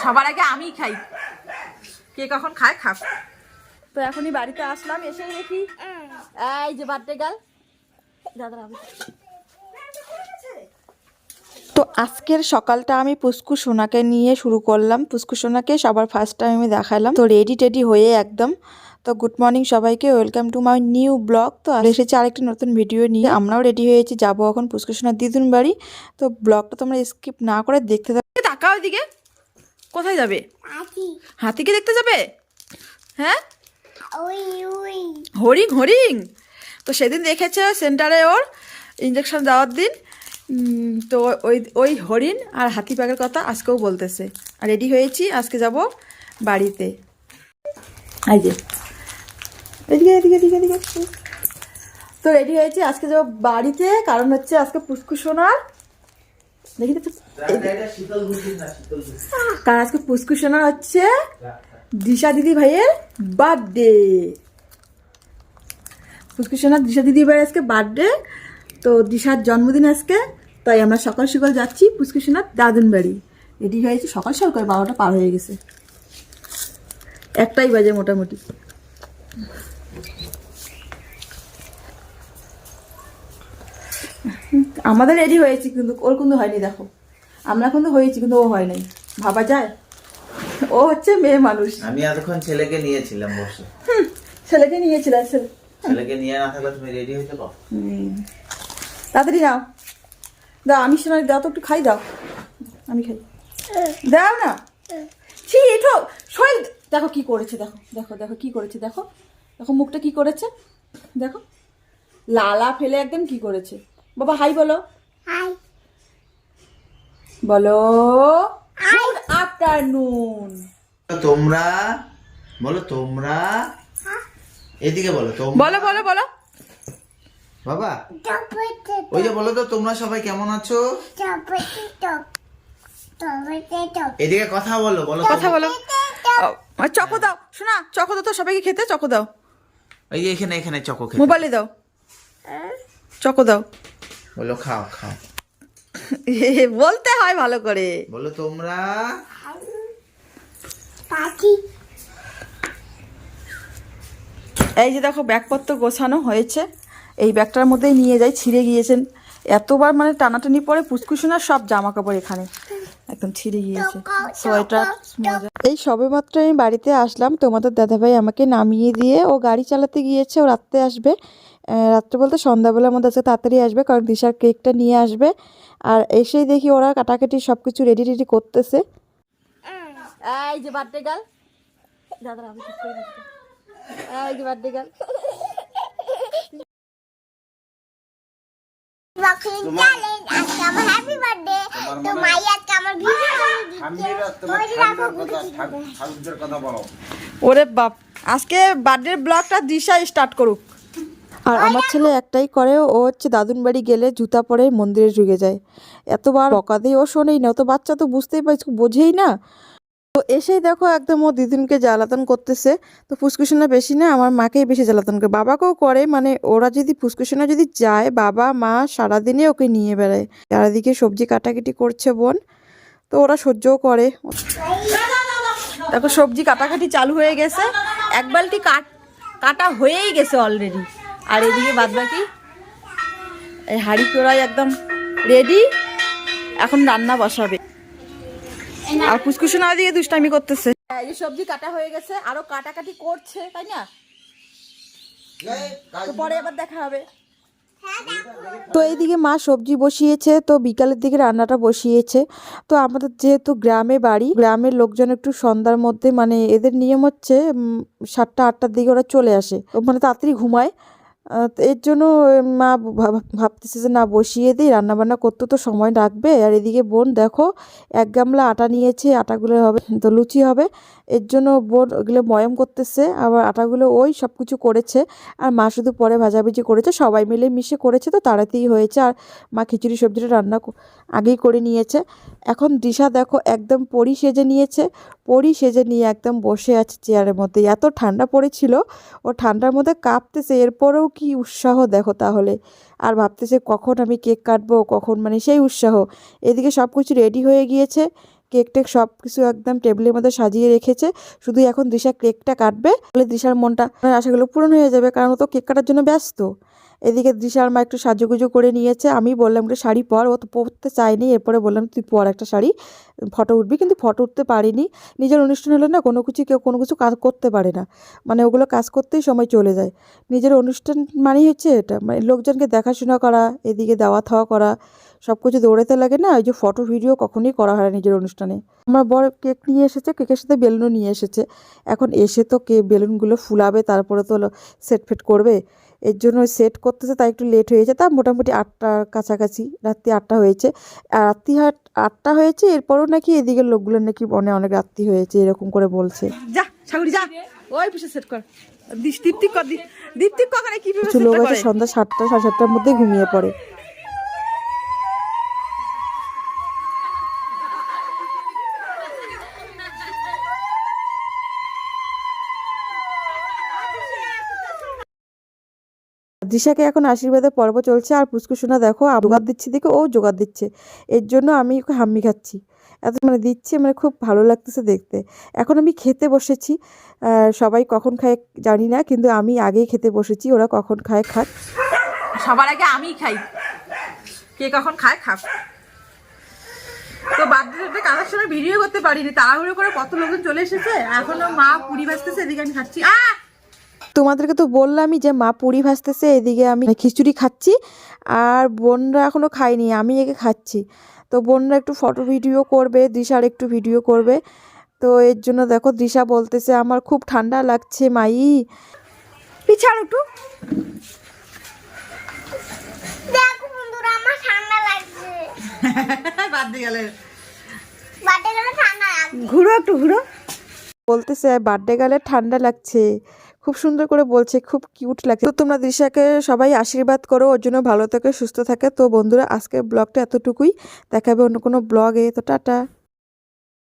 সবার আগে আমি খাই, কে কখন খায় খাক। তো এখনই বাড়িতে আসলাম, এসেই দেখি এই যে বার্থডে গার্ল দাদা। তো আজকের সকালটা আমি পুস্কু সোনাকে নিয়ে শুরু করলাম। পুস্কু সোনাকে সবার ফার্স্ট টাইম আমি দেখালাম। তো রেডি টেডি হয়ে একদম। তো গুড মর্নিং সবাইকে, welcome to my new blog. তো এসেছি আরেকটা নতুন ভিডিও নিয়ে। আমরাও রেডি হয়েছি, যাবো এখন পুস্কু সোনার দিদুন বাড়ি। তো ব্লগটা তোমরা স্কিপ না করে দেখতে থাকো। তাকাও এদিকে, কোথায় যাবে? হাতিকে দেখতে যাবে? হ্যাঁ, হরিং হরিং। তো সেদিন দেখেছে সেন্টারে ওর ইঞ্জেকশন দেওয়ার দিন। তো ওই ওই হরিণ আর হাতি পাকের কথা আজকেও বলতেছে। আর রেডি হয়েছি, আজকে যাব বাড়িতে। এই যে এদিকে এদিকে এদিকে এদিকে। তো রেডি হয়েছি, আজকে যাব বাড়িতে, কারণ হচ্ছে আজকে পুস্কু সোনার দেখি তো, কারণ আজকে পুস্কু সোনার হচ্ছে দিশা দিদি ভাইয়ের বার্থডে। পুস্কু সোনার দিশা দিদি ভাইয়ের আজকে বার্থডে। তো দিশার জন্মদিন আজকে, তাই আমরা সকাল সকাল যাচ্ছি পুস্কু সোনার দাদুন বাড়ি। রেডি হয়েছি সকাল সকাল, 12টা পার হয়ে গেছে, 1টাই বাজে মোটামুটি। আমাদের রেডি হয়েছি, কিন্তু ওর কিন্তু হয়নি। দেখো আমরা কিন্তু হয়েছি, কিন্তু ও হয় নাই। ভাবা যায়, ও হচ্ছে মেয়ে মানুষ। আমি এতক্ষণ ছেলেকে নিয়েছিলাম বসে। ছেলেকে নিয়েছিলাম, ছেলেকে নিয়ে না থাকলে তুমি রেডি হইতে পারো। তাড়াতাড়ি নাও, দাও আমি সোনা দাও তো, একটু খাই দাও, আমি খাই, দাও না। ছি এঠো শৈল, দেখো কি করেছে, দেখো দেখো দেখো কি করেছে, দেখো দেখো মুখটা কি করেছে, দেখো লালা ফেলে একদম কি করেছে। বাবা হাই বলো, হাই বলো, গুড আফটারনুন। তোমরা বলো, তোমরা এদিকে বলো, বলো বলো বলো বাবা ওই যে বলো তো, তোমরা সবাই কেমন আছো? এদিকে কথা বলো, বলো কথা বলো। চকো দাও শোনা, চকো দাও তো সবাইকে খেতে, চকো দাও। এই যে এখানে এখানে চকো খেতে, মোবাইলে দাও, চকো দাও। বলো খাও খাও, বলতে হয় ভালো করে। বলো তোমরা। এই যে দেখো ব্যাগপত্র গোছানো হয়েছে, এই ব্যাগটার মধ্যেই নিয়ে যাই। ছিঁড়ে গিয়েছেন এতবার, মানে টানাটানি পরে পুচকুসোনার সব জামা কাপড় এখানে একদম ছিঁড়ে গিয়েছে। সোয়েটার এই সবেমাত্র আমি বাড়িতে আসলাম, তোমাদের দাদাভাই আমাকে নামিয়ে দিয়ে ও গাড়ি চালাতে গিয়েছে। ও রাত্রে আসবে, রাত্রে বলতে সন্ধ্যাবেলার মধ্যে আজকে তাড়াতাড়ি আসবে, কারণ দিশার কেকটা নিয়ে আসবে। আর এসেই দেখি ওরা কাটাকাটি সব কিছু রেডি রেডি করতেছে। এই যে বার্থডে গার্ল দাদা, আমি ঠিক করে দিচ্ছি। এই যে বার্থডে গার্ল, ওরে বাপ, আজকে বার্থডে ব্লগটা দিশা স্টার্ট করুক। আর আমার ছেলে একটাই করে, ও হচ্ছে দাদুন বাড়ি গেলে জুতা পরে মন্দিরে ঢুকে যায়। এতবার বকা দিয়ে ও শোনেই না, তো বাচ্চা তো বুঝতেই পারছি, বোঝেই না। তো এসেই দেখো একদম ও দিদুনকে জ্বালাতন করতেছে। তো ফুসকুসোনা বেশি না, আমার মাকেই বেশি জ্বালাতন করে, বাবাকেও করে। মানে ওরা যদি ফুসকুসোনা যদি যায়, বাবা মা সারাদিনে ওকে নিয়ে বেড়ায়। চারিদিকে সবজি কাটাকাটি করছে বোন, তো ওরা সহ্যও করে। দেখো সবজি কাটাকাটি চালু হয়ে গেছে, এক বালতি কাটা হয়েই গেছে অলরেডি। আর এদিকে বাদবাকি এই হাঁড়ি কড়াই একদম রেডি, এখন রান্না বসাবে। আর ফুসকুসোনা দিয়ে দুষ্টামি করতেছে। এই যে সবজি কাটা হয়ে গেছে, আরো কাটাকাটি করছে, তাই না? তো পরে এবার দেখা হবে। তো এইদিকে মা সবজি বসিয়েছে, তো বিকালের দিকে রান্নাটা বসিয়েছে। তো আমাদের যেহেতু গ্রামে বাড়ি, গ্রামের লোকজন একটু সন্ধ্যার মধ্যে, মানে এদের নিয়ম হচ্ছে 7টা 8টার দিকে ওরা চলে আসে, মানে তাড়াতাড়ি ঘুমায়। এর জন্য মা ভাবতেছে যে না বসিয়ে দিই, রান্নাবান্না করতে তো সময় লাগবে। আর এদিকে বোন দেখো 1 গামলা আটা নিয়েছে, আটাগুলো হবে তো লুচি হবে। এর জন্য বোন ওগুলো ময়ম করতেছে, আবার আটাগুলো ওই সব কিছু করেছে। আর মা শুধু পরে ভাজাভুজি করেছে, সবাই মিলে মিশে করেছে, তো তাড়াতাড়ি হয়েছে। আর মা খিচুড়ি সবজিটা রান্না আগেই করে নিয়েছে। এখন দিশা দেখো একদম পরি সেজে নিয়েছে, পরি সেজে নিয়ে একদম বসে আছে চেয়ারের মধ্যে। এত ঠান্ডা পড়েছিল, ও ঠান্ডার মধ্যে কাঁপতেছে, এরপরেও কি উৎসাহ দেখো তাহলে। আর ভাবতেছে কখন আমি কেক কাটবো, কখন, মানে সেই উৎসাহ। এদিকে সব কিছু রেডি হয়ে গিয়েছে, কেক টেক সব কিছু একদম টেবিলের মধ্যে সাজিয়ে রেখেছে। শুধু এখন দিশা কেকটা কাটবে, তাহলে দিশার মনটা আশাগুলো পূরণ হয়ে যাবে, কারণ ও তো কেক কাটার জন্য ব্যস্ত। এদিকে দিশার মা একটু সাজুগুজু করে নিয়েছে। আমি বললাম একটা শাড়ি পর, ও তো পরতে চায়নি। এরপরে বললাম তুই পর একটা শাড়ি, ফটো উঠবি, কিন্তু ফটো উঠতে পারিনি। নিজের অনুষ্ঠান হলে না কেউ কোনো কিছু কাজ করতে পারে না, মানে ওগুলো কাজ করতেই সময় চলে যায়। নিজের অনুষ্ঠান মানেই হচ্ছে এটা, মানে লোকজনকে দেখাশোনা করা, এদিকে দেওয়া থাওয়া করা, সব কিছু দৌড়াতে লাগে না। ওই যে ফটো ভিডিও কখনোই করা হয় না নিজের অনুষ্ঠানে। আমার বর কেক নিয়ে এসেছে, কেকের সাথে বেলুনও নিয়ে এসেছে। এখন এসে তো বেলুনগুলো ফুলাবে, তারপরে তো সেট ফেট করবে। এর জন্য সেট করতেছে, তাই একটু লেট হয়েছে। তা মোটামুটি 8টার কাছাকাছি, রাত্রি 8টা হয়েছে। আর রাত্রি 8টা হয়েছে, এরপরও নাকি এদিকের লোকগুলো নাকি অনেক রাত্রি হয়েছে এরকম করে বলছে। যা ছাগলি যা, ওই পিছে সেট কর, দীপ্তি কর, দীপ্তি কখনো কিভাবে কিছু লোক আছে সন্ধ্যা 7টা 7:30টার মধ্যে ঘুমিয়ে পড়ে। দিশাকে এখন আশীর্বাদের পর্ব চলছে, আর পুষ্কুসোনা দেখো জোগাড় দিচ্ছে, দেখে ও জোগাড় দিচ্ছে। এর জন্য আমি ওকে হাম্মি খাচ্ছি, এত মানে দিচ্ছে, মানে খুব ভালো লাগতেছে দেখতে। এখন আমি খেতে বসেছি। সবাই কখন খায় জানি না, কিন্তু আমি আগেই খেতে বসেছি, ওরা কখন খায় খাক। সবার আগে আমি খাই, কে কখন খায় খাক। তো বার্থডে কাটার সময় ভিডিও করতে পারিনি, তাড়াহুড়ো করে কত লোকজন চলে এসেছে। এখনো মা পুরি ভাজতেছে, এদিকে আমি খাচ্ছি। তোমাদেরকে তো বললামই যে মা পুরি ভাজতেছে, এদিকে আমি খিচুড়ি খাচ্ছি। আর বোনরা এখনও খায়নি, আমি একে খাচ্ছি। তো বোনরা একটু ফটো ভিডিও করবে, দিশার একটু ভিডিও করবে। তো এর জন্য দেখো দিশা বলতেছে আমার খুব ঠান্ডা লাগছে মাই। পিছাড় একটু, দেখো বন্ধুরা আমার ঠান্ডা লাগছে। বাদ গেলে বাটে গেলে ঠান্ডা লাগছে। ঘুরো একটু ঘুরো। বলতেছে বার্থডে গেলে ঠান্ডা লাগছে, খুব সুন্দর করে বলছে, খুব কিউট লাগছে। তো তোমরা দিশাকে সবাই আশীর্বাদ করো, ওর জন্য ভালো থাকে, সুস্থ থাকে। তো বন্ধুরা আজকের ব্লগটা এতটুকুই, দেখাবে অন্য কোনো ব্লগে। তো টাটা।